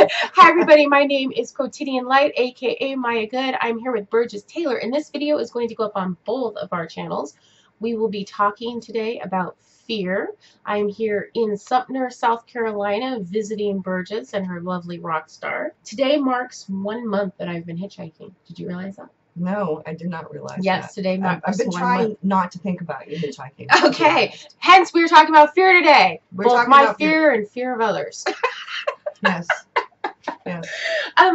Hi everybody, my name is Quotidian Light, aka Maya Good. I'm here with Burgess Taylor, and this video is going to go up on both of our channels. We will be talking today about fear. I'm here in Sumter, South Carolina, visiting Burgess and her lovely rock star. Today marks 1 month that I've been hitchhiking. Did you realize that? No, I did not realize yes, that. Today marks I've been 1 trying month. not to think about you hitchhiking. Okay, hence we're talking about fear today. We're both talking my about fear and fear of others. Yes. Yes.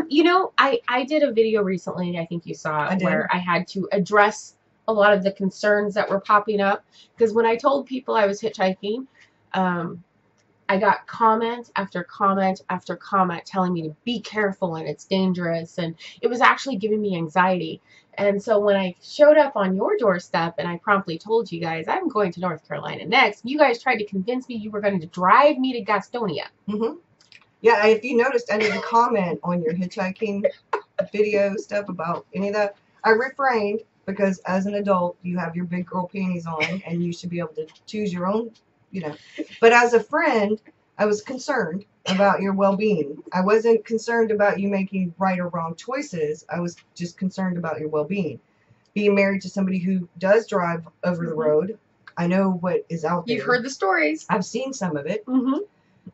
You know, I did a video recently, I think you saw it, where I had to address a lot of the concerns that were popping up, because when I told people I was hitchhiking, I got comment after comment after comment telling me to be careful and it's dangerous, and it was actually giving me anxiety. And so when I showed up on your doorstep and I promptly told you guys I'm going to North Carolina next, you guys tried to convince me you were going to drive me to Gastonia. Mm-hmm. Yeah, if you noticed, I didn't comment on your hitchhiking video stuff about any of that. I refrained because as an adult, you have your big girl panties on and you should be able to choose your own, But as a friend, I was concerned about your well-being. I wasn't concerned about you making right or wrong choices. I was just concerned about your well-being. Being married to somebody who does drive over the road, I know what is out there. You've heard the stories. I've seen some of it. Mm-hmm.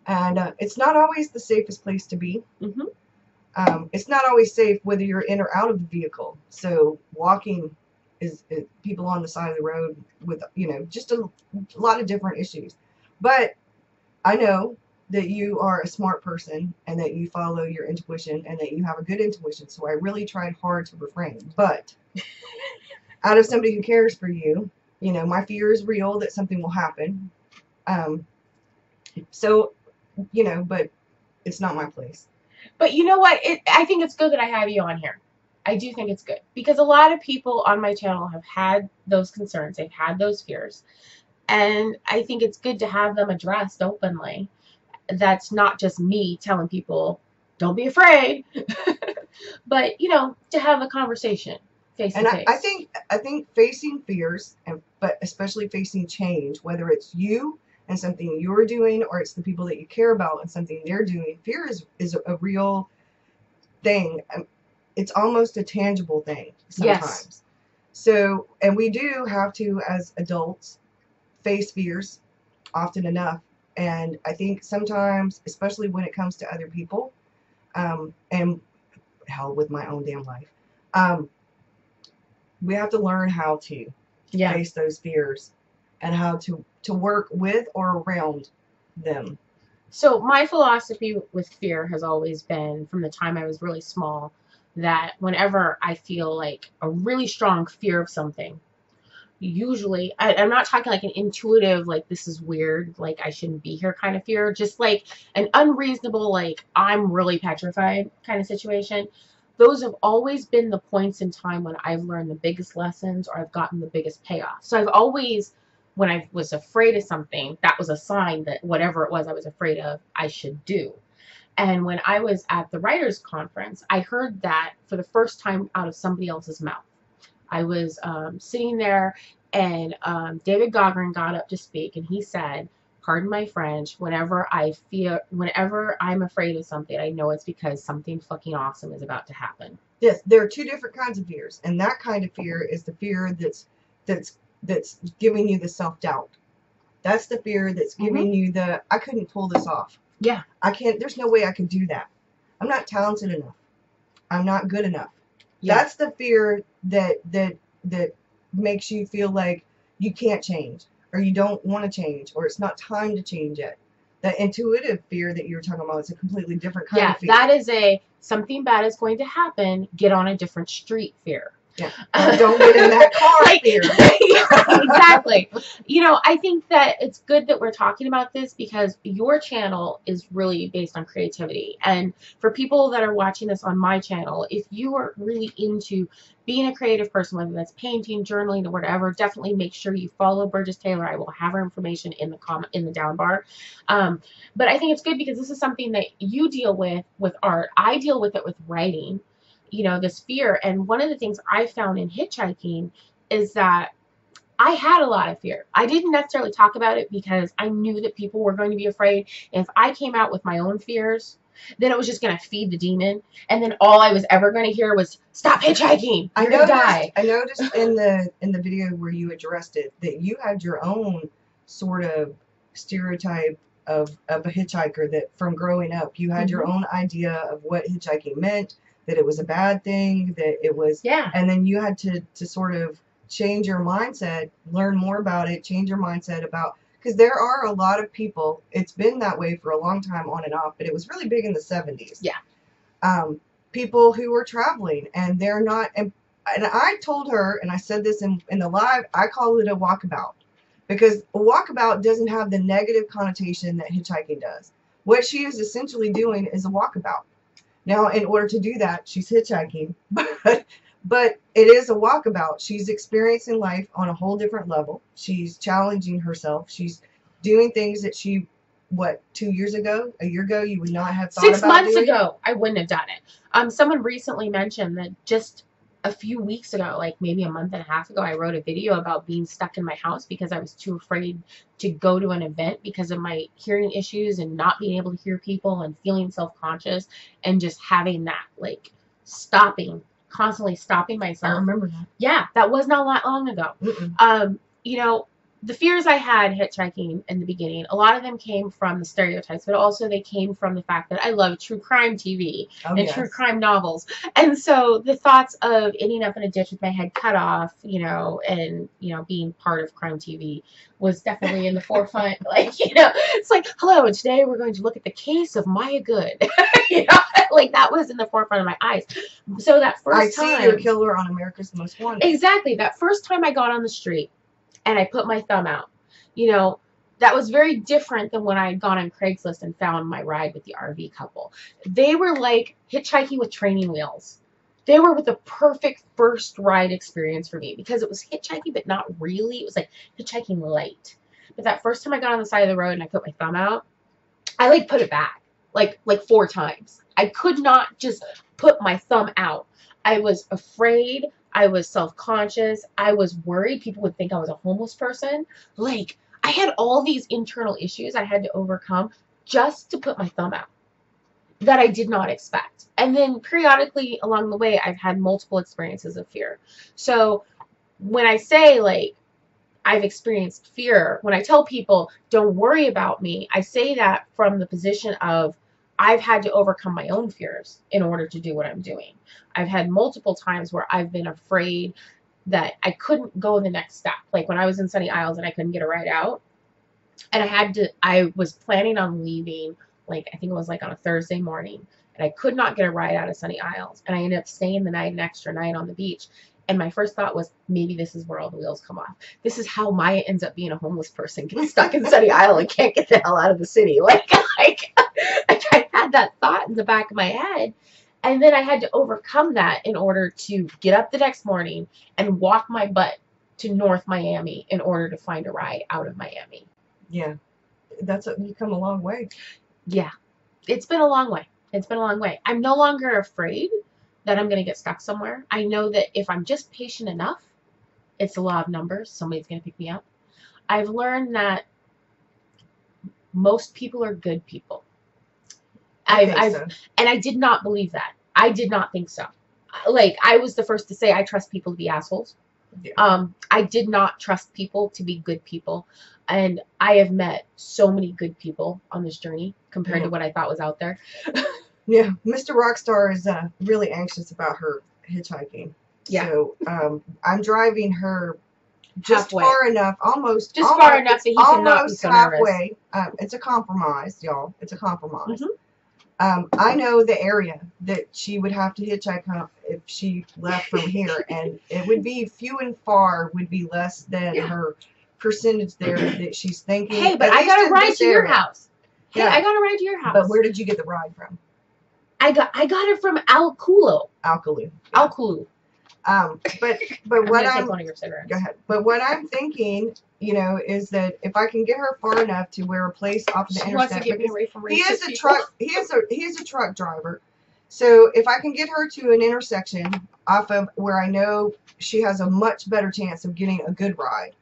And it's not always the safest place to be. Mm-hmm. It's not always safe whether you're in or out of the vehicle. So walking is people on the side of the road with, just a lot of different issues. But I know that you are a smart person and that you follow your intuition and that you have a good intuition. So I really tried hard to refrain. But out of somebody who cares for you, my fear is real that something will happen. So, but it's not my place. But you know what? I think it's good that I have you on here. I do think it's good because a lot of people on my channel have had those concerns. They've had those fears. And I think it's good to have them addressed openly. That's not just me telling people, don't be afraid. But, to have a conversation face to face. I think facing fears, but especially facing change, whether it's you and something you're doing, or it's the people that you care about and something they're doing. Fear is a real thing. It's almost a tangible thing sometimes. Yes. So, and we do have to, as adults, face fears often enough. And I think sometimes, especially when it comes to other people, and hell, with my own damn life, we have to learn how to face those fears and how to work with or around them. So my philosophy with fear has always been, from the time I was really small, that whenever I feel like a really strong fear of something, usually, I'm not talking like an intuitive, like this is weird, like I shouldn't be here kind of fear, just like an unreasonable, like I'm really petrified kind of situation. Those have always been the points in time when I've learned the biggest lessons or I've gotten the biggest payoff. So I've always, when I was afraid of something, that was a sign that whatever it was I was afraid of, I should do. And when I was at the writers' conference, I heard that for the first time out of somebody else's mouth. I was sitting there, and David Gaughran got up to speak, and he said, pardon my French, whenever I'm afraid of something, I know it's because something fucking awesome is about to happen. Yes, there are two different kinds of fears, and that kind of fear is the fear that's giving you the self-doubt. That's the fear that's giving you the, I couldn't pull this off. Yeah. I can't, there's no way I could do that. I'm not talented enough. I'm not good enough. Yeah. That's the fear that makes you feel like you can't change, or you don't want to change, or it's not time to change yet. That intuitive fear that you were talking about is a completely different kind of fear. Yeah, that is a something bad is going to happen, get on a different street fear. Yeah. Don't get in that car fear. Exactly. I think that it's good that we're talking about this because your channel is really based on creativity. And for people that are watching this on my channel, if you are really into being a creative person, whether that's painting, journaling, or whatever, definitely make sure you follow Burgess Taylor. I will have her information in the down bar. But I think it's good because this is something that you deal with art. I deal with it with writing. This fear. And one of the things I found in hitchhiking is that I had a lot of fear. I didn't necessarily talk about it because I knew that people were going to be afraid. If I came out with my own fears, then it was just going to feed the demon. And then all I was ever going to hear was, stop hitchhiking. You're going to die. I noticed in the video where you addressed it that you had your own sort of stereotype of a hitchhiker, that from growing up, you had your own idea of what hitchhiking meant, that it was a bad thing, that it was, and then you had to sort of change your mindset, learn more about it, change your mindset about, because there are a lot of people, it's been that way for a long time on and off, but it was really big in the 70s. People who were traveling and they're not, and I told her, and I said this in the live, I call it a walkabout. Because a walkabout doesn't have the negative connotation that hitchhiking does. What she is essentially doing is a walkabout. Now, in order to do that, she's hitchhiking, but it is a walkabout. She's experiencing life on a whole different level. She's challenging herself. She's doing things that she, 2 years ago, a year ago, you would not have thought about 6 months doing? ago, I wouldn't have done it. Someone recently mentioned that just a few weeks ago, like maybe a month and a half ago, I wrote a video about being stuck in my house because I was too afraid to go to an event because of my hearing issues and not being able to hear people and feeling self-conscious and just having that, like, constantly stopping myself. I remember that. Yeah, that was not that long ago. You know, the fears I had hitchhiking in the beginning, a lot of them came from the stereotypes, but also they came from the fact that I love true crime TV and true crime novels. And so the thoughts of ending up in a ditch with my head cut off, you know, and, you know, being part of crime TV was definitely in the forefront. Like, you know, it's like, hello, and today we're going to look at the case of Maya Good. You know, like that was in the forefront of my eyes. So that first time. I see you, a killer on America's Most Wanted. Exactly. That first time I got on the street, and I put my thumb out, you know, that was very different than when I had gone on Craigslist and found my ride with the RV couple. They were like hitchhiking with training wheels. They were the perfect first ride experience for me because it was hitchhiking, but not really. It was like hitchhiking light. But that first time I got on the side of the road and I put my thumb out, I like put it back like 4 times. I could not just put my thumb out. I was afraid. I was self-conscious. I was worried people would think I was a homeless person. Like, I had all these internal issues I had to overcome just to put my thumb out that I did not expect. And then periodically along the way, I've had multiple experiences of fear. So when I say, like, I've experienced fear, when I tell people, don't worry about me, I say that from the position of I've had to overcome my own fears in order to do what I'm doing. I've had multiple times where I've been afraid that I couldn't go the next step. Like when I was in Sunny Isles and I couldn't get a ride out. And I was planning on leaving, like, I think it was like on a Thursday morning. And I could not get a ride out of Sunny Isles. And I ended up staying the night, an extra night on the beach. And my first thought was, maybe this is where all the wheels come off. This is how Maya ends up being a homeless person, gets stuck in Sunny Isle and can't get the hell out of the city. Like I had that thought in the back of my head. And then I had to overcome that in order to get up the next morning and walk my butt to North Miami in order to find a ride out of Miami. Yeah. You come a long way. Yeah. It's been a long way. It's been a long way. I'm no longer afraid that I'm going to get stuck somewhere. I know that if I'm just patient enough, it's the law of numbers. Somebody's going to pick me up. I've learned that most people are good people. And I did not believe that. I did not think so. Like, I was the first to say I trust people to be assholes. Yeah. I did not trust people to be good people. And I have met so many good people on this journey compared to what I thought was out there. Yeah, Mr. Rockstar is really anxious about her hitchhiking. Yeah. So I'm driving her just halfway. Far enough, almost far enough that he cannot be so halfway. It's a compromise, y'all. It's a compromise. I know the area that she would have to hitchhike if she left from here, and it would be few and far would be less than her percentage there that she's thinking. Hey, but I got a ride to your house. Hey, I got a ride to your house. But where did you get the ride from? I got it from Alculu. But what I'm go ahead. But what I'm thinking, you know, is that if I can get her far enough to where a place off the interstate, he is a truck driver. So if I can get her to an intersection off of where I know she has a much better chance of getting a good ride,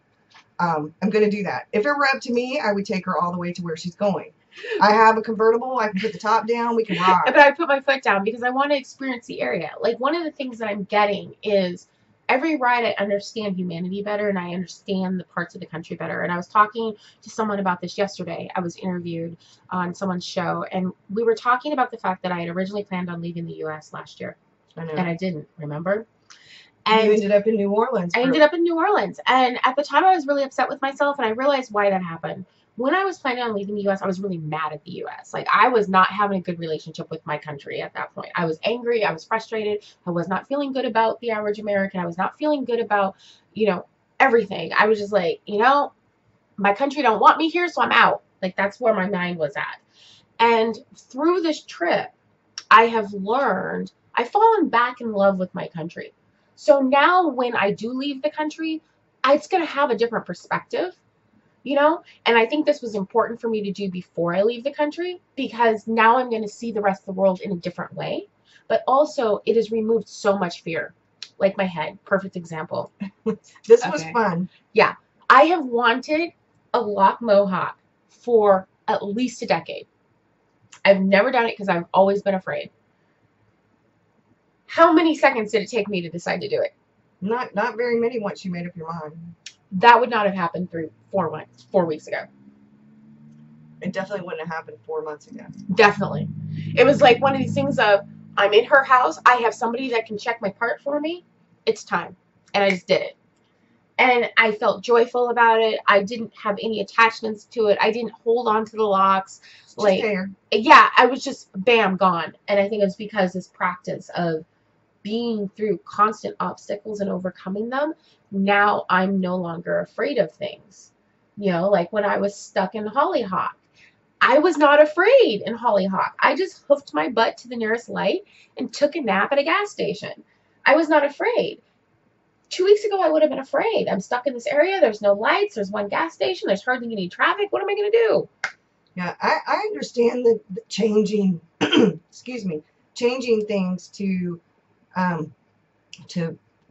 I'm going to do that. If it were up to me, I would take her all the way to where she's going. I have a convertible. I can put the top down. We can ride. But I put my foot down because I want to experience the area. Like, one of the things that I'm getting is every ride I understand humanity better and I understand the parts of the country better. And I was talking to someone about this yesterday. I was interviewed on someone's show, and we were talking about the fact that I had originally planned on leaving the U.S. last year. I know. And I didn't, remember? And you ended up in New Orleans. I ended up in New Orleans. And at the time, I was really upset with myself, and I realized why that happened. When I was planning on leaving the U.S., I was really mad at the U.S. Like, I was not having a good relationship with my country at that point. I was angry. I was frustrated. I was not feeling good about the average American. I was not feeling good about, everything. I was just like, my country don't want me here, so I'm out. Like, that's where my mind was at. And through this trip, I have learned, I've fallen back in love with my country. So now when I do leave the country, it's going to have a different perspective, and I think this was important for me to do before I leave the country, because now I'm going to see the rest of the world in a different way. But also, it has removed so much fear. Like my head, perfect example. This was fun. Yeah. I have wanted a lock mohawk for at least a decade. I've never done it because I've always been afraid. How many seconds did it take me to decide to do it? Not very many once you made up your mind. That would not have happened 4 weeks ago. It definitely wouldn't have happened 4 months ago. Definitely. It was like one of these things of, I'm in her house. I have somebody that can check my part for me. It's time. And I just did it. And I felt joyful about it. I didn't have any attachments to it. I didn't hold on to the locks. Just there. Yeah, I was just, bam, gone. And I think it was because this practice of being through constant obstacles and overcoming them, now I'm no longer afraid of things. Like when I was stuck in Hollyhock, I was not afraid in Hollyhock. I just hoofed my butt to the nearest light and took a nap at a gas station. I was not afraid. 2 weeks ago, I would have been afraid. I'm stuck in this area. There's no lights. There's one gas station. There's hardly any traffic. What am I going to do? Yeah, I understand the changing, changing things to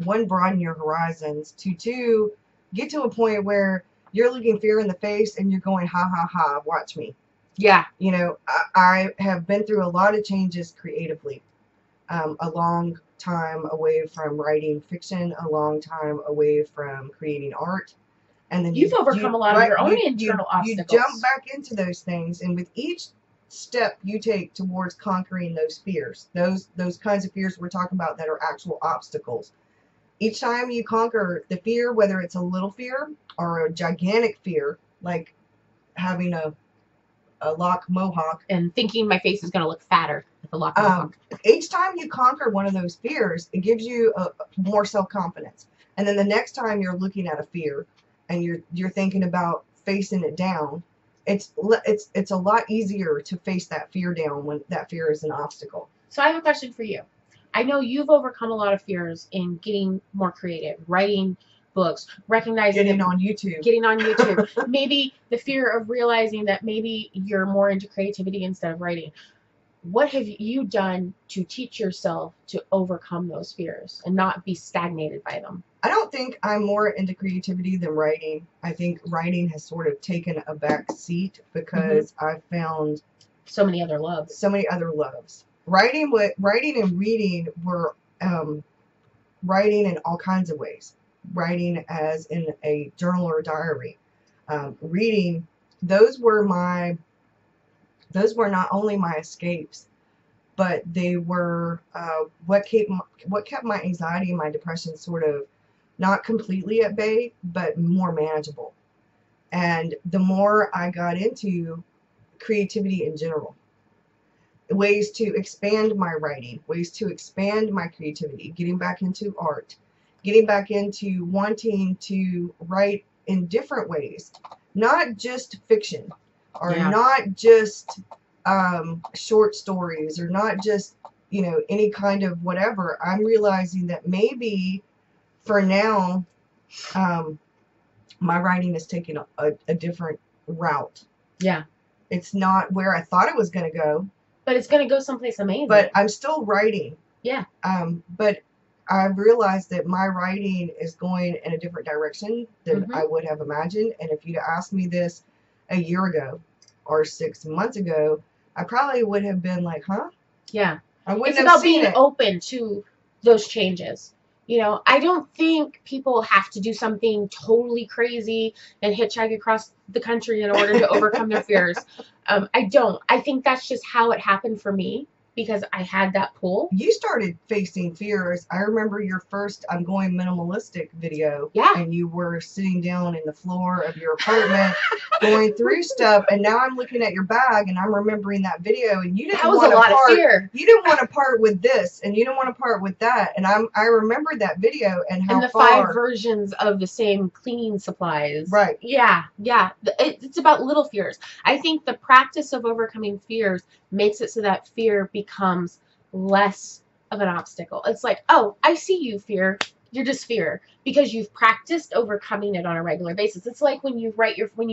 one, broaden your horizons, to two, get to a point where you're looking fear in the face and you're going, ha, ha, ha, watch me. Yeah. I have been through a lot of changes creatively. A long time away from writing fiction, a long time away from creating art. And then you've overcome a lot of your own internal obstacles. You jump back into those things, and with each step you take towards conquering those fears, those kinds of fears we're talking about that are actual obstacles, each time you conquer the fear, whether it's a little fear or a gigantic fear, like having a lock mohawk and thinking my face is going to look fatter with a lock mohawk. Each time you conquer one of those fears, it gives you more self-confidence. And then the next time you're looking at a fear and you're thinking about facing it down, it's a lot easier to face that fear down when that fear is an obstacle. So I have a question for you. I know you've overcome a lot of fears in getting more creative, writing books, recognizing getting on YouTube, maybe the fear of realizing that maybe you're more into creativity instead of writing. What have you done to teach yourself to overcome those fears and not be stagnated by them? I don't think I'm more into creativity than writing. I think writing has sort of taken a back seat because I've found so many other loves. Writing and reading were writing in all kinds of ways. Writing as in a journal or a diary. Reading, those were not only my escapes, but they were what kept my anxiety and my depression sort of not completely at bay, but more manageable. And the more I got into creativity in general, ways to expand my writing, ways to expand my creativity, getting back into art, getting back into wanting to write in different ways, not just fiction, or not just short stories, or not just any kind of whatever. I'm realizing that maybe for now my writing is taking a different route. Yeah, it's not where I thought it was going to go, but it's going to go someplace amazing. But I'm still writing. Yeah. But I've realized that my writing is going in a different direction than I would have imagined. And if you'd asked me this a year ago, or 6 months ago, I probably would have been like, huh? Yeah. I wouldn't It's have about seen being it. open to those changes. You know, I don't think people have to do something totally crazy and hitchhike across the country in order to overcome their fears. I don't. I think that's just how it happened for me because I had that pull. You started facing fears. I remember your first I'm going minimalistic video. Yeah. And you were sitting down in the floor of your apartment going through stuff. And now I'm looking at your bag and I'm remembering that video, and you didn't That was want a to lot of part. fear. You didn't want to part with this and you didn't want to part with that. And I remembered that video and how And the far 5 versions of the same cleaning supplies. Right. Yeah. It's about little fears. I think the practice of overcoming fears makes it so that fear becomes less of an obstacle. It's like, oh, I see you, fear. You're just fear because you've practiced overcoming it on a regular basis. It's like when you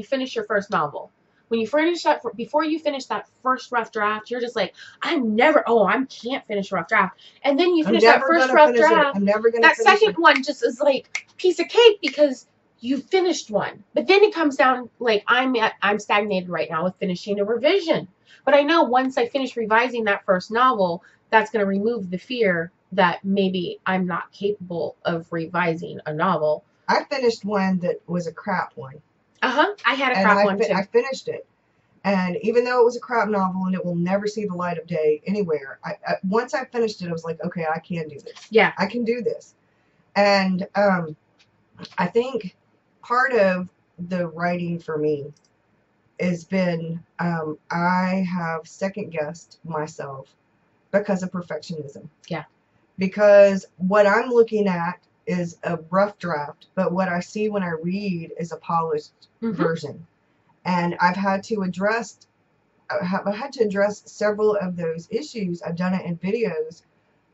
finish your first novel. When you finish that, before you finish that first rough draft, you're just like, I can't finish a rough draft. And then you finish that first rough draft. I'm never gonna That finish second one just is like piece of cake because you finished one. But then it comes down like I'm stagnated right now with finishing a revision. But I know once I finish revising that first novel, that's going to remove the fear that maybe I'm not capable of revising a novel. I finished one that was a crap one. I had a crap one too. I finished it. And even though it was a crap novel and it will never see the light of day anywhere, once I finished it, I was like, okay, I can do this. Yeah. I can do this. And I think part of the writing for me has been I have second-guessed myself because of perfectionism. Yeah. Because what I'm looking at is a rough draft, but what I see when I read is a polished version. And I've had to address several of those issues. I've done it in videos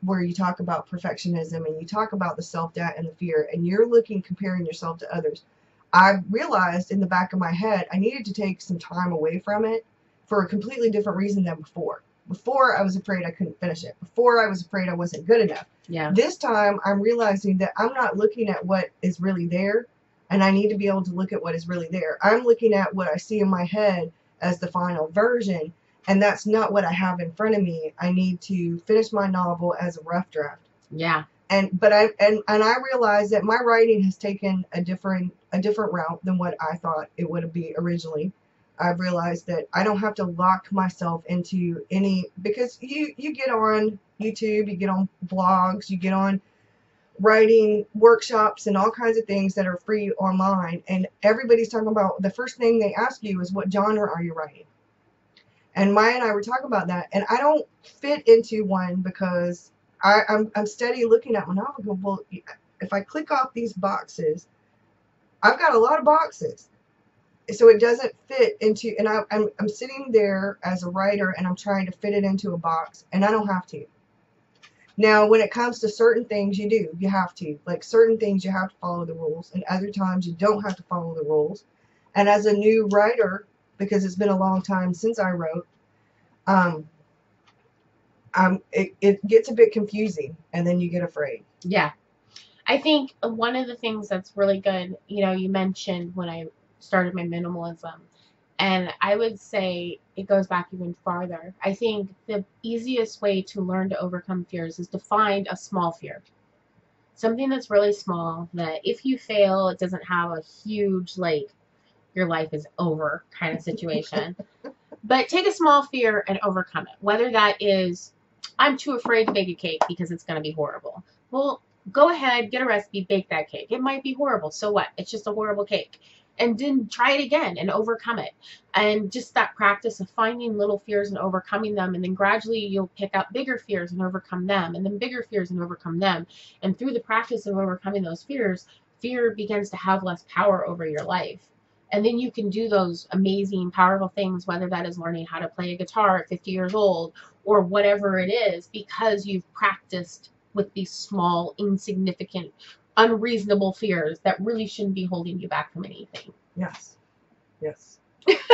where you talk about perfectionism and you talk about the self-doubt and the fear, and you're comparing yourself to others. I realized in the back of my head I needed to take some time away from it for a completely different reason than before. Before, I was afraid I couldn't finish it. Before, I was afraid I wasn't good enough. Yeah. This time, I'm realizing that I'm not looking at what is really there, and I need to be able to look at what is really there. I'm looking at what I see in my head as the final version, and that's not what I have in front of me. I need to finish my novel as a rough draft. Yeah. And I realize that my writing has taken a different route than what I thought it would be originally. I've realized that I don't have to lock myself into any, because you get on YouTube, you get on blogs, you get on writing workshops and all kinds of things that are free online, and everybody's talking about, the first thing they ask you is, what genre are you writing? And Maya and I were talking about that, and I don't fit into one because I'm steady looking at my novel going, well, if I click off these boxes, I've got a lot of boxes. So it doesn't fit into, and I'm sitting there as a writer and I'm trying to fit it into a box, and I don't have to. Now, when it comes to certain things, you have to. Like certain things you have to follow the rules, and other times you don't have to follow the rules. And as a new writer, because it's been a long time since I wrote, it gets a bit confusing, and then you get afraid. Yeah. I think one of the things that's really good, you mentioned when I started my minimalism, and I would say it goes back even farther. I think the easiest way to learn to overcome fears is to find a small fear. Something that's really small, that if you fail, it doesn't have a huge, like, your life is over kind of situation. But take a small fear and overcome it. Whether that is, I'm too afraid to bake a cake because it's going to be horrible. Well, go ahead, get a recipe, bake that cake. It might be horrible. So what? It's just a horrible cake. And then try it again and overcome it. And just that practice of finding little fears and overcoming them. And then gradually you'll pick up bigger fears and overcome them. And then bigger fears and overcome them. And through the practice of overcoming those fears, fear begins to have less power over your life. And then you can do those amazing, powerful things, whether that is learning how to play a guitar at 50 years old or whatever it is, because you've practiced with these small, insignificant, unreasonable fears that really shouldn't be holding you back from anything. Yes.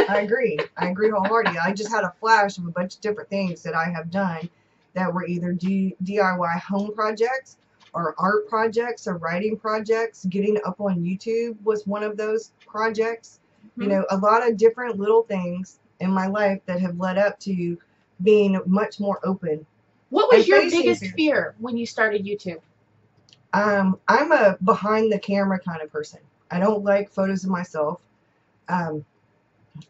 I agree wholeheartedly. I just had a flash of a bunch of different things that I have done that were either DIY home projects or art projects or writing projects. Getting up on YouTube was one of those projects. A lot of different little things. in my life that have led up to being much more open. What was and your facing biggest fears. fear when you started YouTube? I'm a behind the camera kind of person. I don't like photos of myself. Um,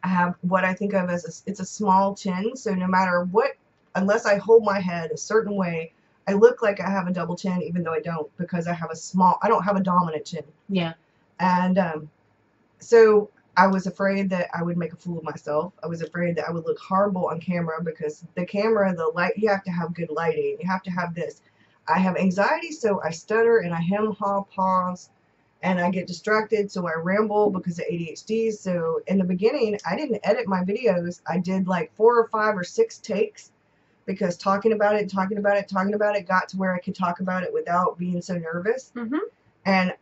I have what I think of as it's a small chin, so no matter what, unless I hold my head a certain way, I look like I have a double chin, even though I don't, because I don't have a dominant chin. Yeah. And so I was afraid that I would make a fool of myself. I was afraid that I would look horrible on camera because the camera, the light, you have to have good lighting. You have to have this. I have anxiety, so I stutter and I hem, haw, pause, and I get distracted, so I ramble because of ADHD. So in the beginning, I didn't edit my videos. I did like 4 or 5 or 6 takes because talking about it got to where I could talk about it without being so nervous. Mm-hmm. And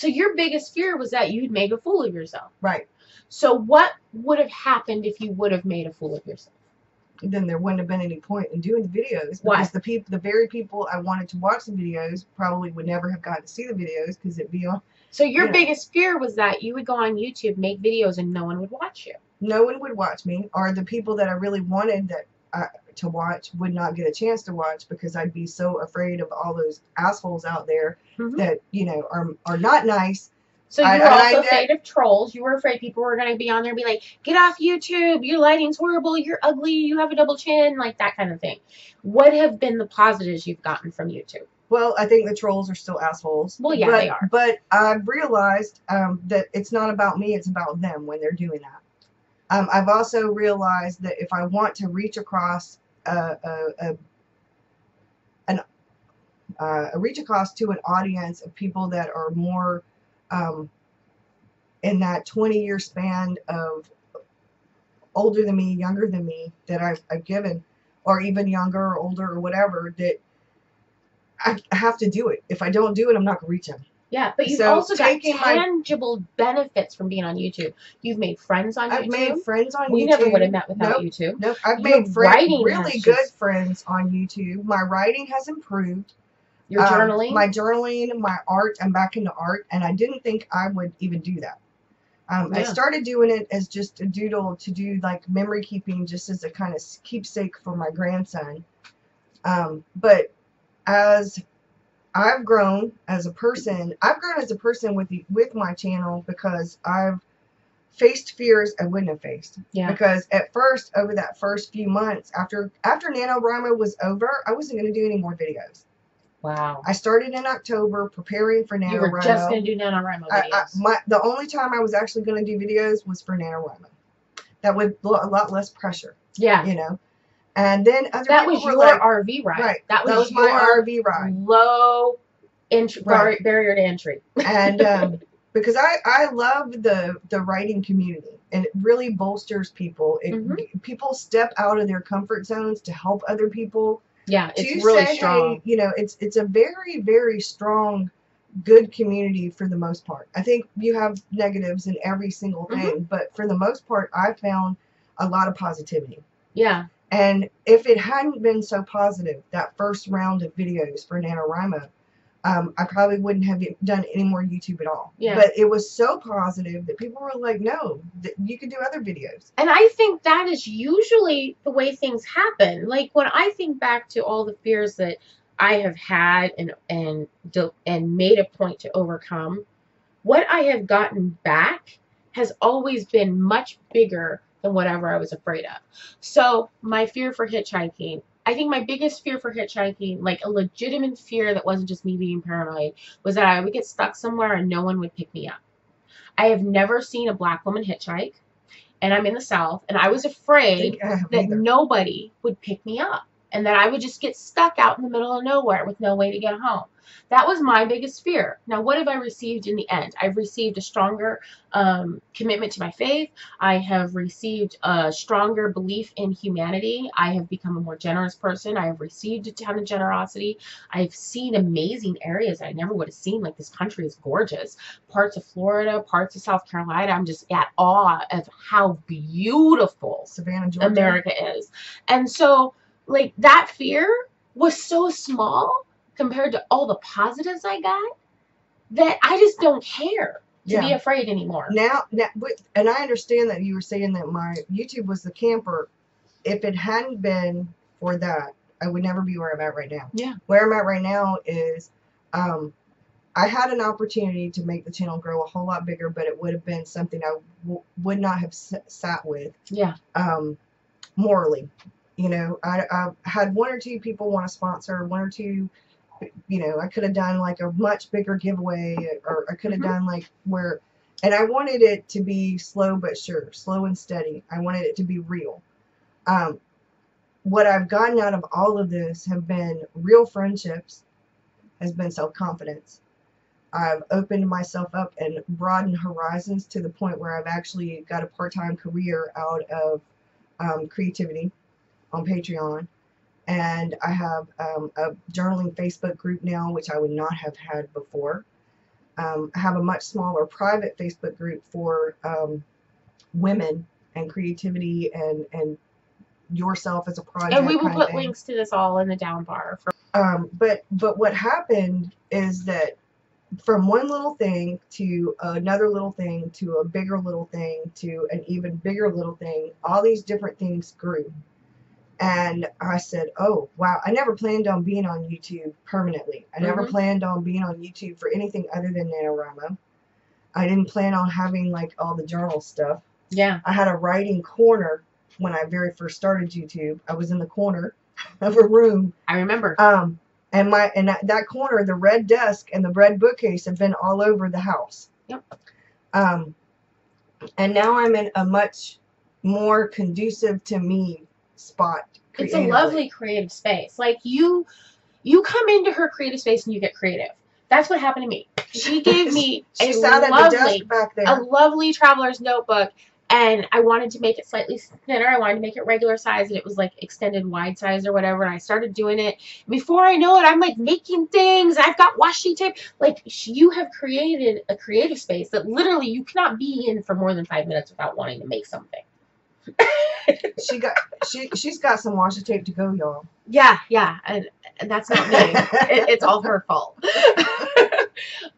So your biggest fear was that you'd make a fool of yourself. Right. So what would have happened if you would have made a fool of yourself? Then there wouldn't have been any point in doing the videos Why? because the very people I wanted to watch the videos probably would never have gotten to see the videos because it'd be on. So your biggest fear was that you would go on YouTube, make videos, and no one would watch you. No one would watch me, or the people that I really wanted to watch would not get a chance to watch because I'd be so afraid of all those assholes out there that are not nice. So you were also afraid of trolls. You were afraid people were going to be on there and be like, get off YouTube, your lighting's horrible, you're ugly, you have a double chin, like that kind of thing. What have been the positives you've gotten from YouTube? Well, I think the trolls are still assholes. Well, yeah, they are. But I've realized that it's not about me, it's about them when they're doing that. I've also realized that if I want to reach across reach across to an audience of people that are more in that 20-year span of older than me, younger than me that I've given, or even younger or older or whatever, that I have to do it. If I don't do it, I'm not going to reach them. Yeah, but you've also got tangible benefits from being on YouTube. You've made friends on YouTube. I've made friends on YouTube. We never would have met without YouTube. Nope. I've made really good friends on YouTube. My writing has improved. Your journaling? My journaling, my art. I'm back into art, and I didn't think I would even do that. I started doing it as just a doodle to do like memory keeping, just as a kind of keepsake for my grandson. But as I've grown as a person, with my channel because I've faced fears I wouldn't have faced. Yeah. Because at first, over that first few months, after NaNoWriMo was over, I wasn't going to do any more videos. Wow. I started in October preparing for NaNoWriMo. You were just going to do NaNoWriMo videos. The only time I was actually going to do videos was for NaNoWriMo. That was a lot less pressure. Yeah. And then other that people was were your like, RV ride. Right. That was my RV ride. Low barrier to entry. And because I love the writing community, and it really bolsters people. People step out of their comfort zones to help other people. Yeah, it's really strong. Hey, it's a very, very strong, good community for the most part. I think you have negatives in every single thing, but for the most part, I found a lot of positivity. Yeah. And if it hadn't been so positive, that first round of videos for NaNoWriMo, I probably wouldn't have done any more YouTube at all. Yeah. But it was so positive that people were like, no, you can do other videos. And I think that is usually the way things happen. Like when I think back to all the fears that I have had and made a point to overcome, what I have gotten back has always been much bigger than whatever I was afraid of. So my fear for hitchhiking, I think my biggest fear for hitchhiking, like a legitimate fear that wasn't just me being paranoid, was that I would get stuck somewhere and no one would pick me up. I have never seen a black woman hitchhike, and I'm in the South, and I was afraid that nobody would pick me up and that I would just get stuck out in the middle of nowhere with no way to get home. That was my biggest fear. Now, what have I received in the end? I've received a stronger commitment to my faith. I have received a stronger belief in humanity. I have become a more generous person. I have received a ton of generosity. I've seen amazing areas I never would have seen. Like, this country is gorgeous. Parts of Florida, parts of South Carolina. I'm just at awe of how beautiful Savannah, Georgia, America is. And so, like, that fear was so small compared to all the positives I got that I just don't care. to be afraid anymore. Now, and I understand that you were saying that my YouTube was the camper. If it hadn't been for that, I would never be where I'm at right now. Yeah. Where I'm at right now is, I had an opportunity to make the channel grow a whole lot bigger, but it would have been something I would not have sat with. Yeah. Morally, I had one or two people want to sponsor, one or two, I could have done like a much bigger giveaway, or I could have done like where, and I wanted it to be slow but sure, slow and steady. I wanted it to be real. What I've gotten out of all of this have been real friendships, has been self-confidence. I've opened myself up and broadened horizons to the point where I've actually got a part-time career out of creativity on Patreon. And I have a journaling Facebook group now, which I would not have had before. I have a much smaller private Facebook group for women and creativity and yourself as a project. And we will put links to this all in the down bar. But what happened is that from one little thing to another little thing to a bigger little thing to an even bigger little thing, all these different things grew. And I said, oh, wow, I never planned on being on YouTube permanently. I never planned on being on YouTube for anything other than NaNoWriMo. I didn't plan on having like all the journal stuff. Yeah. I had a writing corner when I very first started YouTube. I was in the corner of a room. I remember. And that corner, the red desk and the red bookcase have been all over the house. Yep. And now I'm in a much more conducive to me spot. It's a lovely creative space. Like you come into her creative space and you get creative. That's what happened to me. She gave me a lovely traveler's notebook, and I wanted to make it slightly thinner. I wanted to make it regular size, and it was like extended wide size or whatever. And I started doing it. Before I know it, I'm like making things. I've got washi tape. Like, you have created a creative space that literally you cannot be in for more than 5 minutes without wanting to make something. She's got some washi tape to go, y'all. Yeah, and that's not me. It's all her fault.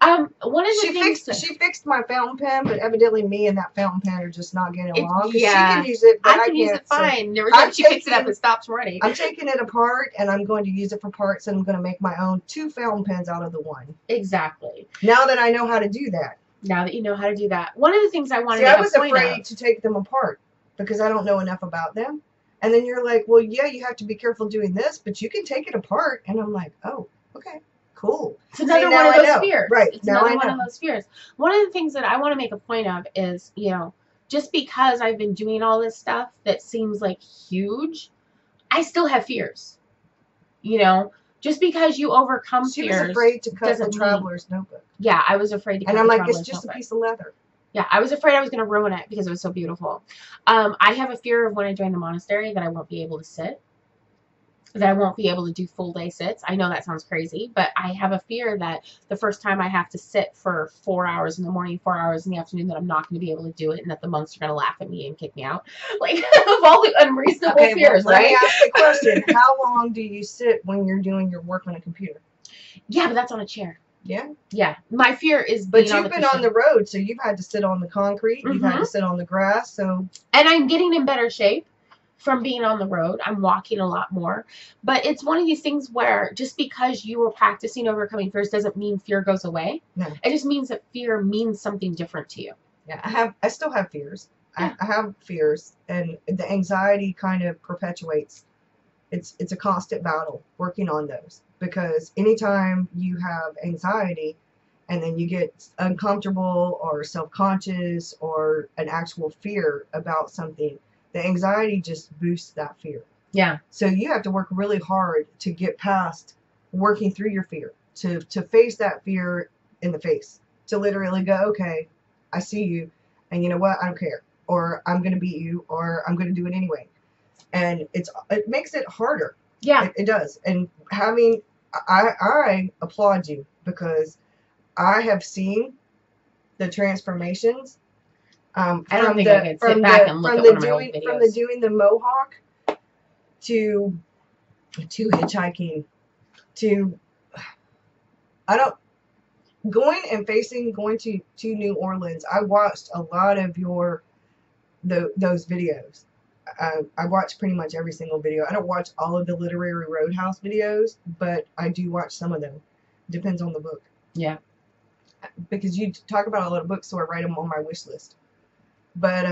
One of the things she fixed my fountain pen, but evidently me and that fountain pen are just not getting along. Yeah, she can use it, but I can use it fine. Every time she picks it up, it stops running. I'm taking it apart, and I'm going to use it for parts, and I'm going to make my own 2 fountain pens out of the one. Exactly. Now that I know how to do that. Now that you know how to do that, one of the things I wanted to make a point of. I was afraid to take them apart because I don't know enough about them. And then you're like, well, yeah, you have to be careful doing this, but you can take it apart. And I'm like, oh, okay, cool. It's another one of those fears. Right. It's another one of those fears. One of the things that I want to make a point of is, just because I've been doing all this stuff that seems like huge, I still have fears. Just because you overcome fears. She was afraid to cut the traveler's notebook. Yeah, I was afraid to cut the traveler's notebook. And I'm like, it's just a piece of leather. Yeah, I was afraid I was going to ruin it because it was so beautiful. I have a fear of when I join the monastery that I won't be able to sit, that I won't be able to do full day sits. I know that sounds crazy, but I have a fear that the first time I have to sit for 4 hours in the morning, 4 hours in the afternoon, that I'm not going to be able to do it and that the monks are going to laugh at me and kick me out. Like, of all the unreasonable fears, right? Let me ask the question. How long do you sit when you're doing your work on a computer? Yeah, but that's on a chair. Yeah. Yeah. My fear is But you've been on the road, so you've had to sit on the concrete, you've had to sit on the grass, so. And I'm getting in better shape from being on the road. I'm walking a lot more. But it's one of these things where just because you were practicing overcoming fears doesn't mean fear goes away. No. It just means that fear means something different to you. Yeah, I still have fears. Yeah. I have fears, and the anxiety kind of perpetuates. It's a constant battle working on those, because anytime you have anxiety and then you get uncomfortable or self-conscious or an actual fear about something, the anxiety just boosts that fear. Yeah. So you have to work really hard to get past working through your fear, to face that fear in the face, to literally go, okay, I see you, and you know what, I don't care, or I'm going to beat you, or I'm going to do it anyway. And it makes it harder. Yeah. It does. And I applaud you, because I have seen the transformations. I don't think I could sit back and look at one of my old videos. From the doing the mohawk to hitchhiking to, going to New Orleans, I watched a lot of those videos. I watch pretty much every single video. I don't watch all of the Literary Roadhouse videos, but I do watch some of them. Depends on the book. Yeah. Because you talk about a lot of books, so I write them on my wish list. But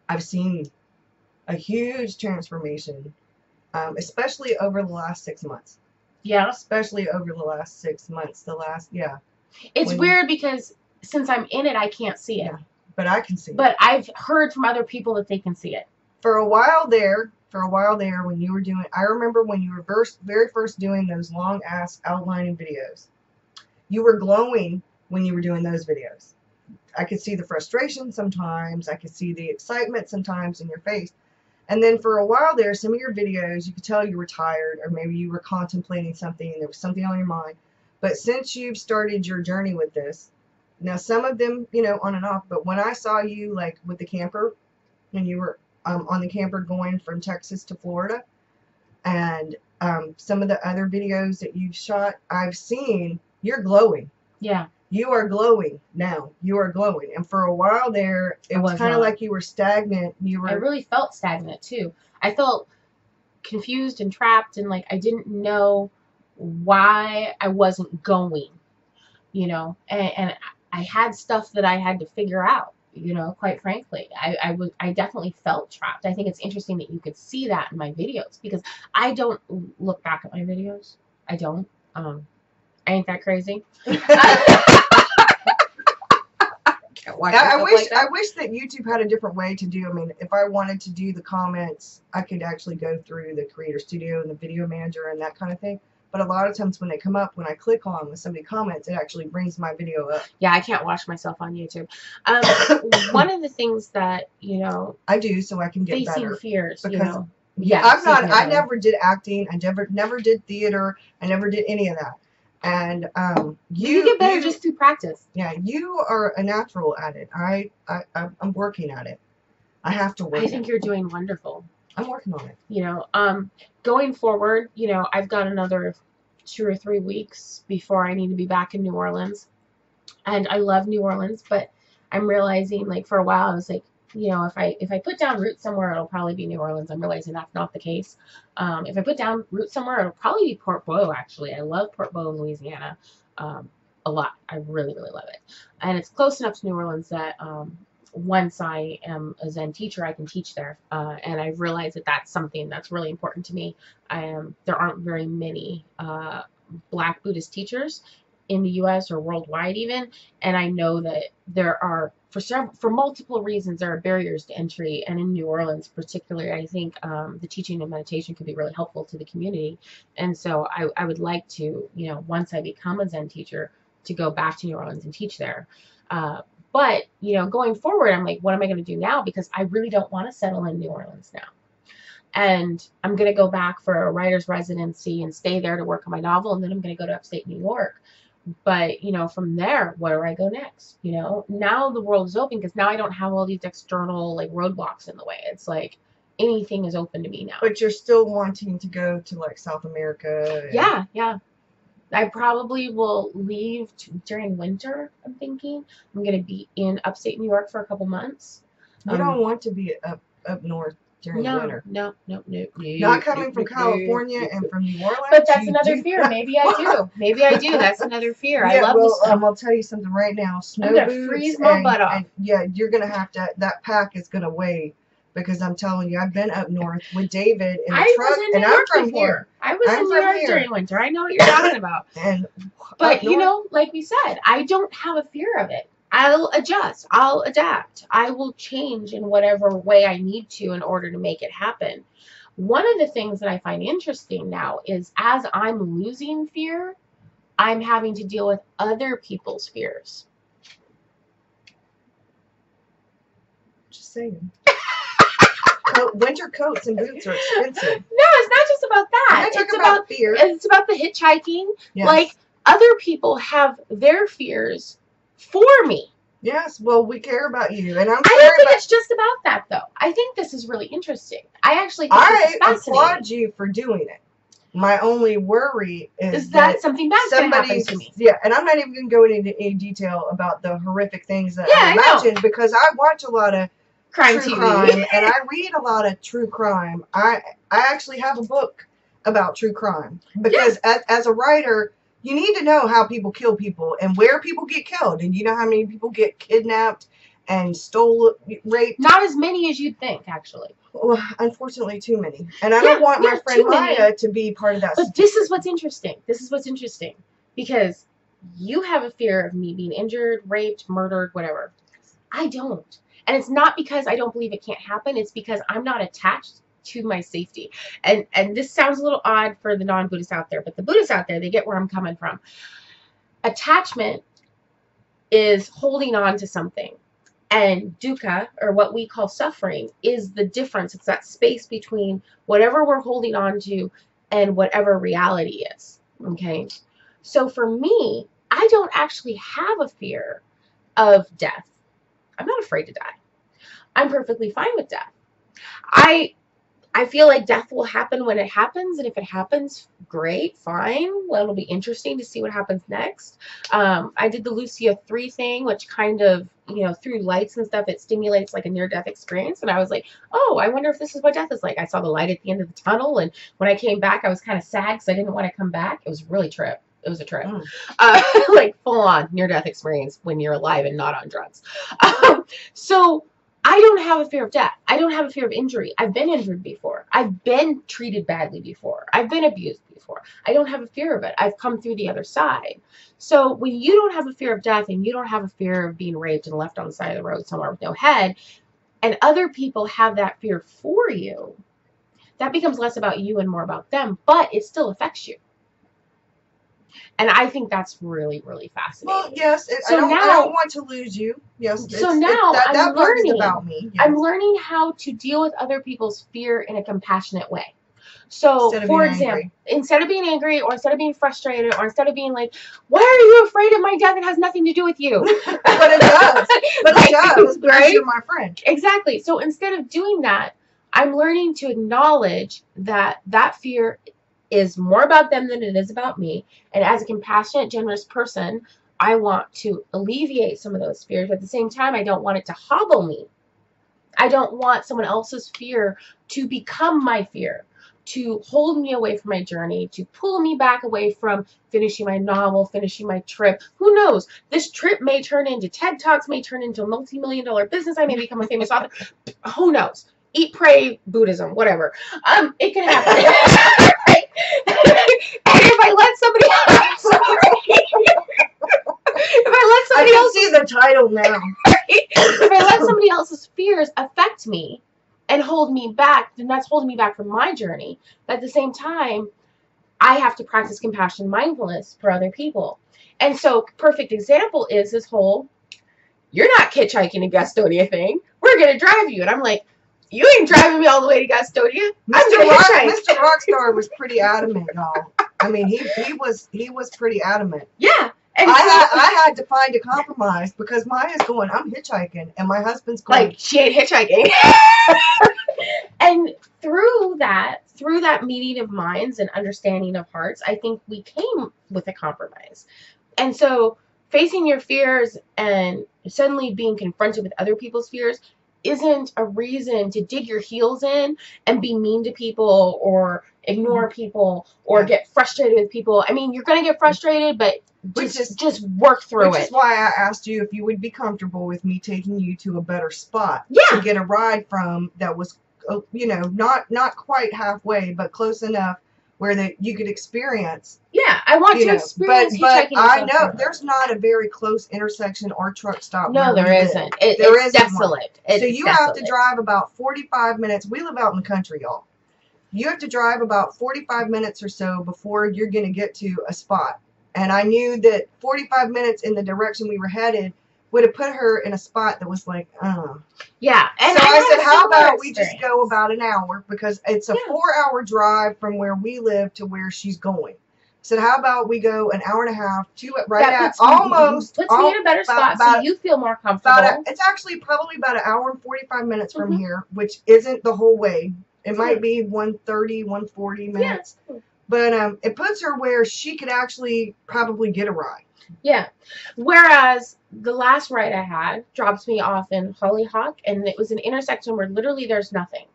I've seen a huge transformation, especially over the last 6 months. Yeah. Especially over the last 6 months. It's weird because since I'm in it, I can't see it. Yeah, but I can see it. But I've heard from other people that they can see it. For a while there, when you were doing, I remember when you were very first doing those long ass outlining videos, you were glowing when you were doing those videos. I could see the frustration sometimes. I could see the excitement sometimes in your face. And then for a while there, some of your videos, you could tell you were tired, or maybe you were contemplating something and there was something on your mind. But since you've started your journey with this, now some of them, you know, on and off, but when I saw you like with the camper, when you were on the camper going from Texas to Florida, and some of the other videos that you've shot, I've seen you're glowing. Yeah. You are glowing now. You are glowing. And for a while there, it was kind of like you were stagnant. I really felt stagnant too. I felt confused and trapped, and like I didn't know why I wasn't going, you know, and I had stuff that I had to figure out, you know, quite frankly. I definitely felt trapped. I think it's interesting that you could see that in my videos, because I don't look back at my videos. I don't. Ain't that crazy? I wish that YouTube had a different way to do. I mean, if I wanted to do the comments, I could actually go through the Creator Studio and the Video Manager and that kind of thing. But a lot of times when they come up, when I click on when somebody comments, it actually brings my video up. Yeah, I can't watch myself on YouTube. One of the things that, you know, I do so I can get better. Facing fears, because, you know. Yeah, I never did acting. I never did theater. I never did any of that. And you get better just through practice. Yeah, you are a natural at it. I'm working at it. I have to work. I think you're doing wonderful. I'm working on it. You know, going forward, you know, I've got another 2 or 3 weeks before I need to be back in New Orleans. And I love New Orleans, but I'm realizing, like, for a while I was like, you know, if I put down roots somewhere, it'll probably be New Orleans. I'm realizing that's not the case. If I put down roots somewhere, it'll probably be Port Beau, actually. I love Port Beau, Louisiana, a lot. I really, really love it. And it's close enough to New Orleans that once I am a Zen teacher, I can teach there. And I've realized that that's something that's really important to me. There aren't very many Black Buddhist teachers in the U.S. or worldwide even, and I know that there are, for multiple reasons, there are barriers to entry, and in New Orleans particularly, I think the teaching of meditation could be really helpful to the community. And so I would like to, you know, once I become a Zen teacher, to go back to New Orleans and teach there. But, you know, going forward, I'm like, what am I going to do now? Because I really don't want to settle in New Orleans now. And I'm going to go back for a writer's residency and stay there to work on my novel, and then I'm going to go to upstate New York. But, you know, from there, where do I go next? You know, now the world is open, because now I don't have all these external, like, roadblocks in the way. It's like anything is open to me now. But you're still wanting to go to, like, South America? Yeah, yeah. I probably will leave during winter, I'm thinking. I'm going to be in upstate New York for a couple months. You don't want to be up north during winter. No. Not coming from California and from New Orleans. But that's another fear. Maybe I do. Maybe I do. That's another fear. Yeah, I love the snow. I'll tell you something right now. Snow I'm going boots to freeze my butt off. And yeah, you're going to have to, that pack is going to weigh. Because I'm telling you, I've been up north with David in the truck, and I'm from here. I was in New York during winter. I know what you're talking about. But, you know, like we said, I don't have a fear of it. I'll adjust. I'll adapt. I will change in whatever way I need to in order to make it happen. One of the things that I find interesting now is, as I'm losing fear, I'm having to deal with other people's fears. Just saying. Winter coats and boots are expensive. No, it's not just about that. It's about fear. It's about the hitchhiking. Yes. Like, other people have their fears for me. Yes, well, we care about you, and I don't think it's just about that, though. I think this is really interesting. I actually think this is fascinating. applaud you for doing it. My only worry is that something bad's going to happen to me. Yeah, and I'm not even going to go into any detail about the horrific things that I imagine, because I watch a lot of crime and I read a lot of true crime. I actually have a book about true crime, because as a writer, you need to know how people kill people and where people get killed, and you know how many people get kidnapped and stolen, raped. Not as many as you'd think, actually. Well, unfortunately, too many. And I don't want my friend Maya to be part of that. But this is what's interesting. This is what's interesting. Because you have a fear of me being injured, raped, murdered, whatever. I don't. And it's not because I don't believe it can't happen. It's because I'm not attached to my safety. And this sounds a little odd for the non-Buddhists out there. But the Buddhists out there, they get where I'm coming from. Attachment is holding on to something. And dukkha, or what we call suffering, is the difference. It's that space between whatever we're holding on to and whatever reality is. Okay? So for me, I don't actually have a fear of death. I'm not afraid to die. I'm perfectly fine with death. I feel like death will happen when it happens, and if it happens, great, fine. Well, it'll be interesting to see what happens next. I did the Lucia 3 thing, which kind of, through lights and stuff, it stimulates like a near-death experience, and I was like, oh, I wonder if this is what death is like. I saw the light at the end of the tunnel, and when I came back, I was kind of sad because I didn't want to come back. It was really trip. It was a trip. Like full-on near-death experience when you're alive and not on drugs. So I don't have a fear of death. I don't have a fear of injury. I've been injured before. I've been treated badly before. I've been abused before. I don't have a fear of it. I've come through the other side. So when you don't have a fear of death and you don't have a fear of being raped and left on the side of the road somewhere with no head, and other people have that fear for you, that becomes less about you and more about them, but it still affects you. And I think that's really, really fascinating. Well, yes. I don't want to lose you. Yes. So now that part is about me. Yes. I'm learning how to deal with other people's fear in a compassionate way. So, for example, instead of being angry, or instead of being frustrated, or instead of being like, why are you afraid of my death? It has nothing to do with you. But it does. But it does, because right? You're my friend. Exactly. So instead of doing that, I'm learning to acknowledge that that fear is more about them than it is about me. And as a compassionate, generous person, I want to alleviate some of those fears. But at the same time, I don't want it to hobble me. I don't want someone else's fear to become my fear, to hold me away from my journey, to pull me back away from finishing my novel, finishing my trip. Who knows? This trip may turn into TED Talks, may turn into a multi-million-dollar business. I may become a famous author. Who knows? Eat, pray, Buddhism, whatever. It can happen. Right? And if I let somebody I see the title now. If I let somebody else's fears affect me and hold me back, then that's holding me back from my journey. But at the same time, I have to practice compassion and mindfulness for other people. And so, perfect example is this whole, you're not hitchhiking to Gastonia thing. We're going to drive you. And I'm like, you ain't driving me all the way to Gastonia. Mr. Rockstar was pretty adamant, y'all. I mean, he was pretty adamant. Yeah. And I had to find a compromise, because Maya's going, I'm hitchhiking, and my husband's going, like, she ain't hitchhiking. And through that meeting of minds and understanding of hearts, I think we came with a compromise. And so facing your fears and suddenly being confronted with other people's fears isn't a reason to dig your heels in and be mean to people or ignore people or get frustrated with people. I mean, you're going to get frustrated, but just work through it. Which is why I asked you if you would be comfortable with me taking you to a better spot to get a ride from that was, not quite halfway, but close enough where that you could experience. Yeah, I want to experience hitchhiking. But I know there's not a very close intersection or truck stop. No, there isn't. It's desolate. So you have to drive about 45 minutes. We live out in the country, y'all. You have to drive about 45 minutes or so before you're going to get to a spot. And I knew that 45 minutes in the direction we were headed would have put her in a spot that was like, Yeah. And so I said, how about we just go about an hour? Because it's a 4-hour drive from where we live to where she's going. I said, how about we go an hour and a half to almost. Puts me in a better spot so you feel more comfortable. It's actually probably about an hour and 45 minutes from here, which isn't the whole way. It might be 130, 140 minutes. Yeah. But it puts her where she could actually probably get a ride. Yeah. Whereas the last ride I had drops me off in Hollyhock, and it was an intersection where literally there's nothing.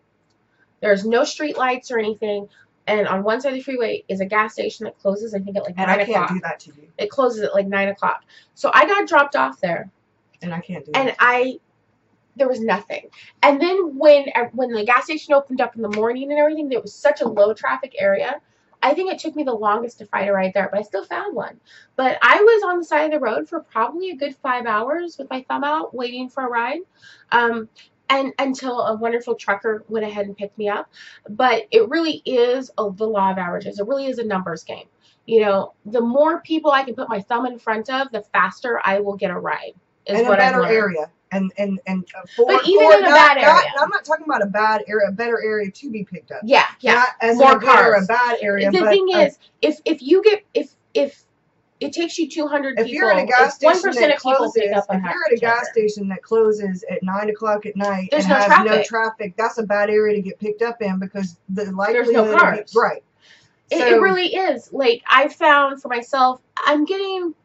There's no street lights or anything. And on one side of the freeway is a gas station that closes, I think, at like 9 o'clock. And I can't do that to you. It closes at like 9 o'clock. So I got dropped off there. And I can't do that. And there was nothing. And then when the gas station opened up in the morning and everything, there was such a low traffic area. I think it took me the longest to find a ride there, but I still found one. But I was on the side of the road for probably a good 5 hours with my thumb out waiting for a ride. And until a wonderful trucker went ahead and picked me up. But it really is the law of averages. It really is a numbers game. You know, the more people I can put my thumb in front of, the faster I will get a ride. In a better area. And but even in a bad area. I'm not talking about a bad area, a better area to be picked up. Yeah. Not as more a good cars. or a bad area. The thing is, if it takes you 200 if people, you're at a gas station 1% of people pick up if you're at a gas station that closes at 9 o'clock at night and has traffic. no traffic, that's a bad area to get picked up in because the likelihood there's no cars. Right. It really is. Like, I found for myself, I'm getting,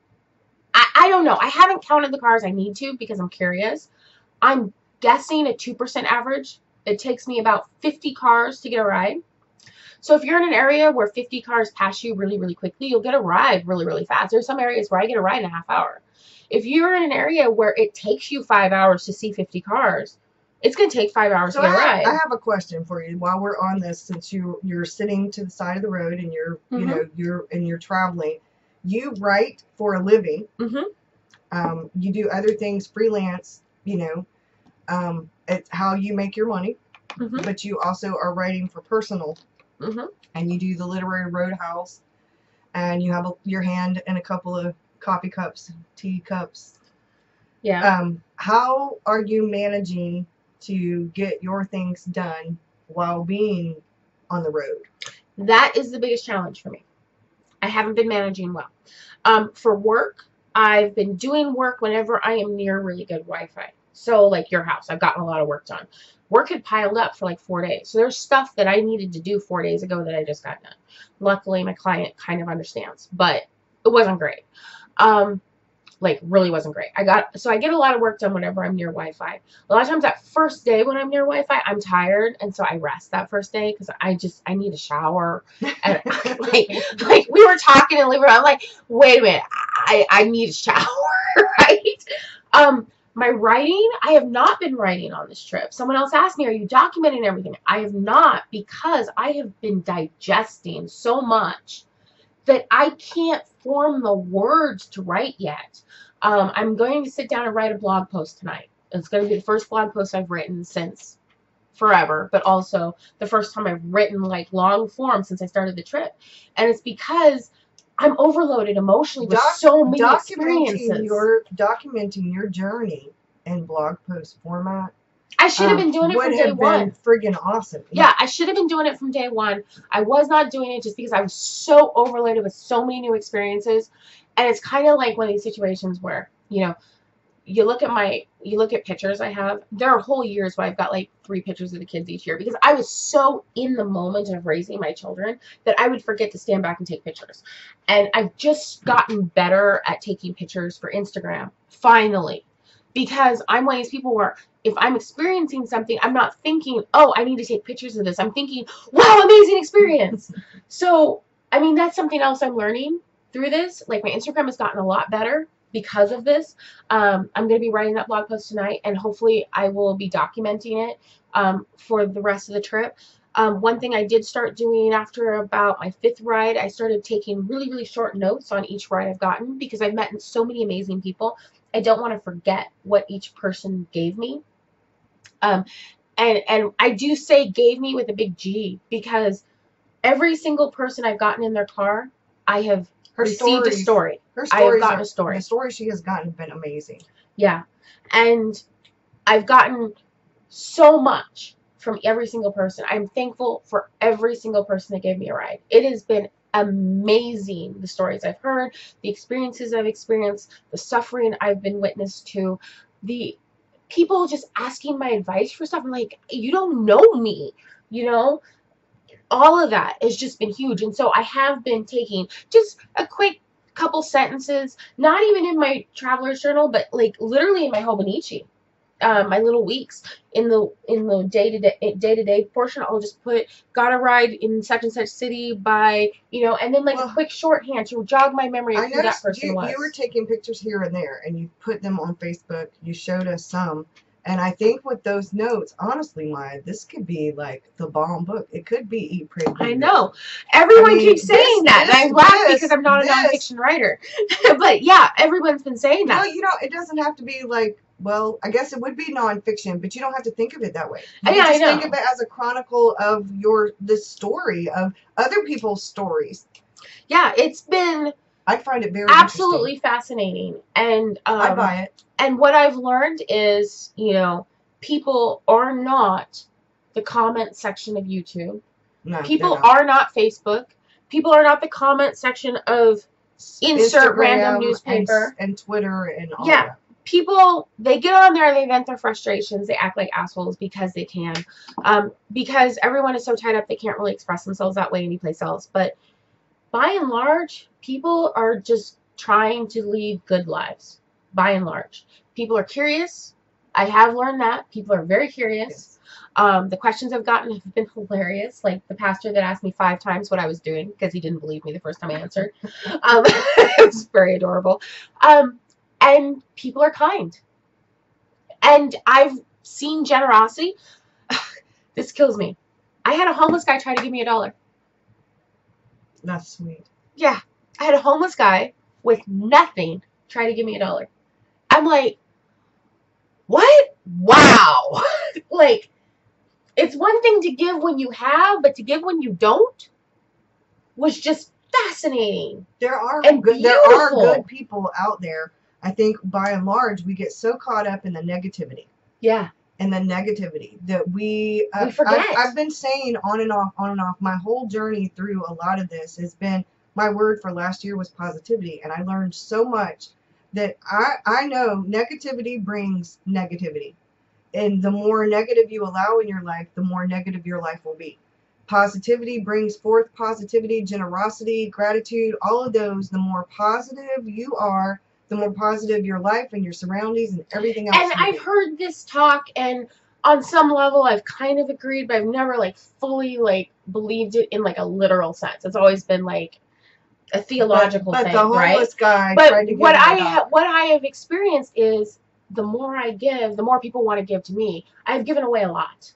I don't know. I haven't counted the cars. I need to because I'm curious. I'm guessing a 2% average. It takes me about 50 cars to get a ride. So if you're in an area where 50 cars pass you really, really quickly, you'll get a ride really, really fast. There's some areas where I get a ride in a half hour. If you're in an area where it takes you 5 hours to see 50 cars, it's going to take 5 hours to get a ride. I have a question for you while we're on this, since you're sitting to the side of the road and you're traveling. You write for a living. Mm-hmm. You do other things freelance. It's how you make your money. Mm-hmm. But you also are writing for personal. Mm-hmm. And you do the Literary Roadhouse, and you have your hand in a couple of coffee cups, tea cups. Yeah. How are you managing to get your things done while being on the road? That is the biggest challenge for me. I haven't been managing well. For work, I've been doing work whenever I am near really good Wi-Fi. So like your house, I've gotten a lot of work done. Work had piled up for like 4 days. So there's stuff that I needed to do 4 days ago that I just got done. Luckily, my client kind of understands, but it wasn't great. Like really wasn't great. I get a lot of work done whenever I'm near Wi-Fi. A lot of times that first day when I'm near Wi-Fi, I'm tired. And so I rest that first day because I need a shower. And like we were talking in the living room. I'm like, wait a minute, I need a shower, right? My writing, I have not been writing on this trip. Someone else asked me, are you documenting everything? I have not, because I have been digesting so much that I can't form the words to write yet. I'm going to sit down and write a blog post tonight. It's going to be the first blog post I've written since forever, but also the first time I've written like long form since I started the trip. And it's because I'm overloaded emotionally with so many experiences. Documenting your journey in blog post format. I should have been doing it from day one. Would have been friggin' awesome. Yeah, I should have been doing it from day one. I was not doing it just because I was so overloaded with so many new experiences. And it's kind of like one of these situations where, you look at pictures I have. There are whole years where I've got like 3 pictures of the kids each year because I was so in the moment of raising my children that I would forget to stand back and take pictures. And I've just gotten better at taking pictures for Instagram, finally. Because I'm one of these people where if I'm experiencing something, I'm not thinking, oh, I need to take pictures of this. I'm thinking, wow, amazing experience. So, I mean, that's something else I'm learning through this. Like my Instagram has gotten a lot better because of this. I'm going to be writing that blog post tonight, and hopefully I will be documenting it for the rest of the trip. One thing I did start doing after about my 5th ride, I started taking really, really short notes on each ride I've gotten because I've met so many amazing people. I don't want to forget what each person gave me. And I do say gave me with a big G because every single person I've gotten in their car, I have received a story. I have gotten a story. The story she has gotten have been amazing. Yeah. And I've gotten so much from every single person. I'm thankful for every single person that gave me a ride. It has been amazing, the stories I've heard, the experiences I've experienced, the suffering I've been witness to, the people just asking my advice for stuff. I'm like, you don't know me, all of that has just been huge. And so I have been taking just a quick couple sentences, not even in my traveler's journal, but like literally in my Hobonichi. My little weeks in the day-to-day portion, I'll just put, got a ride in such and such city by, and then like a quick shorthand to jog my memory of who that person was. You were taking pictures here and there, and you put them on Facebook. You showed us some, and I think with those notes, honestly, Maya, this could be like the bomb book. It could be Eat, Pray, Believe. I know. Everyone keeps saying that, and I laugh because I'm not a nonfiction writer. But yeah, everyone's been saying that. Well, it doesn't have to be like. Well, I guess it would be nonfiction, but you don't have to think of it that way. You just think of it as a chronicle of this story of other people's stories. Yeah, it's been. I find it very absolutely fascinating, and I buy it. And what I've learned is, people are not the comment section of YouTube. No, people are not Facebook. People are not the comment section of insert random newspaper and Twitter and all that. People, they get on there, they vent their frustrations, they act like assholes because they can. Because everyone is so tied up, they can't really express themselves that way anyplace else. But by and large, people are just trying to lead good lives. By and large. People are curious. I have learned that. People are very curious. Yes. The questions I've gotten have been hilarious. Like the pastor that asked me 5 times what I was doing because he didn't believe me the first time I answered. It was very adorable. And people are kind. And I've seen generosity. This kills me. I had a homeless guy try to give me $1. That's sweet. Yeah. I had a homeless guy with nothing try to give me $1. I'm like, what? Wow. Like, it's one thing to give when you have, but to give when you don't was just fascinating. There are good people out there. I think by and large, we get so caught up in the negativity. Yeah. And the negativity that we forget. I've been saying on and off. My whole journey through a lot of this has been, my word for last year was positivity. And I learned so much that I know negativity brings negativity. And the more negative you allow in your life, the more negative your life will be. Positivity brings forth positivity, generosity, gratitude, all of those. The more positive you are, the more positive your life and your surroundings and everything else. And I've heard this talk, and on some level I've kind of agreed, but I've never like fully like believed it in like a literal sense. It's always been like a theological thing, the homeless guy but tried to what I have experienced is the more I give, the more people want to give to me. I've given away a lot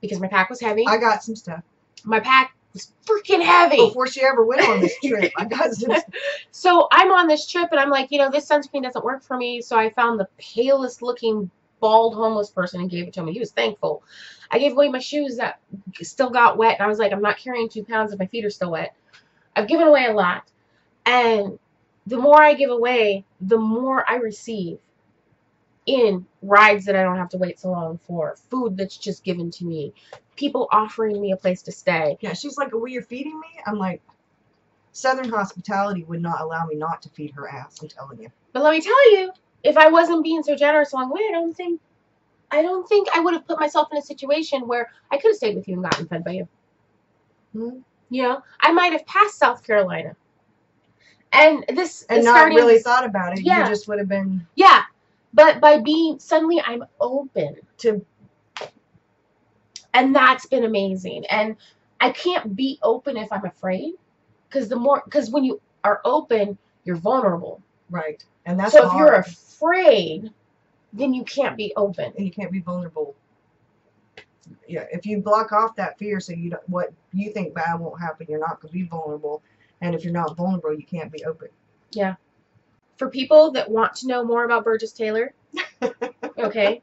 because my pack was heavy. I got some stuff. My pack was freaking heavy. Before she ever went on this trip, I got some stuff. So I'm on this trip, and I'm like, this sunscreen doesn't work for me. So I found the palest looking bald homeless person and gave it to him. He was thankful. I gave away my shoes that still got wet, and I was like, I'm not carrying 2 pounds if my feet are still wet. I've given away a lot, and the more I give away, the more I receive in rides that I don't have to wait so long for, food that's just given to me, people offering me a place to stay. Yeah, she's like, well, you're feeding me? I'm like, Southern hospitality would not allow me not to feed her ass, I'm telling you. But let me tell you, if I wasn't being so generous along the way, I don't think I would have put myself in a situation where I could have stayed with you and gotten fed by you. Mm-hmm. I might have passed South Carolina. And not really thought about it. Yeah. You just would have been. Yeah. But by suddenly I'm open to, and that's been amazing. And I can't be open if I'm afraid, because when you are open, you're vulnerable. Right. And that's so hard. If you're afraid, then you can't be open. And you can't be vulnerable. Yeah. If you block off that fear, so what you think bad won't happen, you're not going to be vulnerable. And if you're not vulnerable, you can't be open. Yeah. For people that want to know more about Burgess Taylor, okay,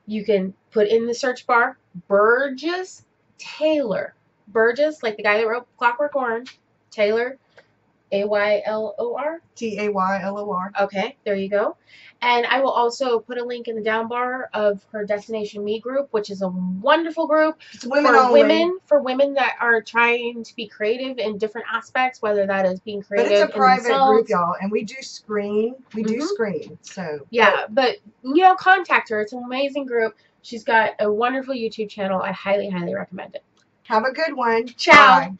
you can put in the search bar Burgess Taylor. Burgess, like the guy that wrote Clockwork Orange. Taylor, Aylor? Taylor. Okay, there you go. And I will also put a link in the down bar of her Destination Me group, which is a wonderful group. It's for women that are trying to be creative in different aspects, whether that is being creative. But it's a private group, y'all, and we do screen. So yeah, but contact her. It's an amazing group. She's got a wonderful YouTube channel. I highly, highly recommend it. Have a good one. Ciao. Bye.